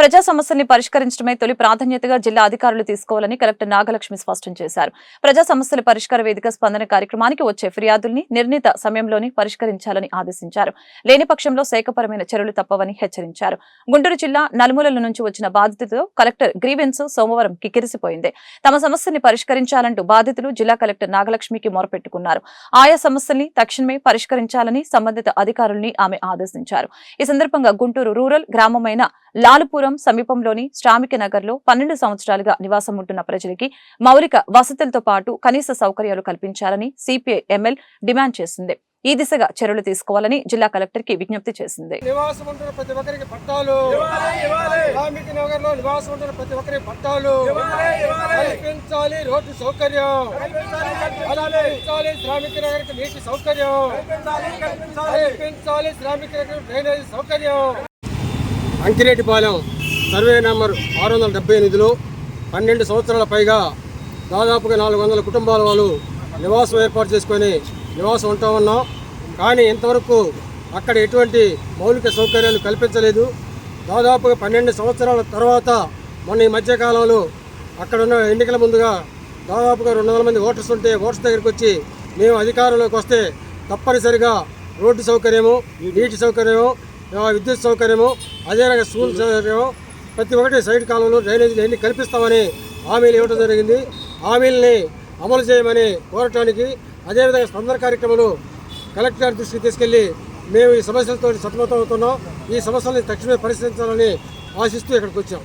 ప్రజా సమస్యల్ని పరిష్కరించడమే తొలి ప్రాధాన్యతగా జిల్లా అధికారులు తీసుకోవాలని కలెక్టర్ నాగలక్ష్మి స్పష్టం చేశారు. ప్రజా సమస్యల పరిష్కార వేదిక స్పందన కార్యక్రమానికి వచ్చే ఫిర్యాదుల్ని నిర్ణీత సమయంలోనే పరిష్కరించాలని ఆదేశించారు. లేని పక్షంలో శాఖపరమైన చర్యలు తప్పవని హెచ్చరించారు. గుంటూరు జిల్లా నలుమూలల నుంచి వచ్చిన బాధితులతో కలెక్టర్ గ్రీవెన్స్ సోమవారం కిక్కిరిసిపోయింది. తమ సమస్యల్ని పరిష్కరించాలంటూ బాధితులు జిల్లా కలెక్టర్ నాగలక్ష్మికి మొరపెట్టుకున్నారు. ఆయా సమస్యల్ని తక్షణమే పరిష్కరించాలని సంబంధిత అధికారుల్ని ఆమె ఆదేశించారు. ఈ సందర్భంగా గుంటూరు రూరల్ గ్రామమైన లాలుపురం సమీపంలోని శ్రామిక నగర్ లో 12 సంవత్సరాలుగా నివాసం ఉంటున్న ప్రజలకి మౌలిక వసతులతో పాటు కనీస సౌకర్యాలు కల్పించాలని సిపిఐ ఎంఎల్ డిమాండ్ చేసింది. ఈ దిశగా చర్యలు తీసుకోవాలని జిల్లా కలెక్టర్ కి విజ్ఞప్తి చేసింది. నివాసం ఉంటున్న ప్రతి ఒక్కరికి పట్టాలు శ్రామిక నగర్ లో నివాసం ఉంటున్న ప్రతి ఒక్కరికి పట్టాలు కల్పించాలి. రోడ్డు సౌకర్యం కల్పించాలి. శ్రామిక నగర్కి నీటి సౌకర్యం కల్పించాలి. శ్రామిక నగర్ డ్రైనేజ్ సౌకర్యం. అంకిరెడ్డిపాలెం సర్వే నెంబర్ 678లో 12 సంవత్సరాల పైగా దాదాపుగా 400 కుటుంబాల వాళ్ళు నివాసం ఏర్పాటు చేసుకొని నివాసం ఉంటా ఉన్నాం. కానీ ఇంతవరకు అక్కడ ఎటువంటి మౌలిక సౌకర్యాలు కల్పించలేదు. దాదాపుగా 12 సంవత్సరాల తర్వాత మొన్న ఈ మధ్యకాలంలో అక్కడ ఉన్న ఎన్నికల ముందుగా దాదాపుగా 200 మంది ఓటర్స్ ఉంటే ఓటర్స్ దగ్గరికి వచ్చి మేము అధికారంలోకి వస్తే తప్పనిసరిగా రోడ్డు సౌకర్యము, నీటి సౌకర్యము, విద్యుత్ సౌకర్యము, అదేవిధంగా స్కూల్ సౌకర్యం, ప్రతి ఒక్కటి సైడ్ కాలంలో డ్రైనేజీలు అన్ని కల్పిస్తామని హామీలు ఇవ్వడం జరిగింది. హామీలని అమలు చేయమని కోరటానికి అదేవిధంగా స్పందన కార్యక్రమాలు కలెక్టర్ దృష్టికి తీసుకెళ్లి మేము ఈ సమస్యలతో సతమతం అవుతున్నాం. ఈ సమస్యలను తక్షణమే పరిష్కరించాలని ఆశిస్తూ ఇక్కడికి వచ్చాం.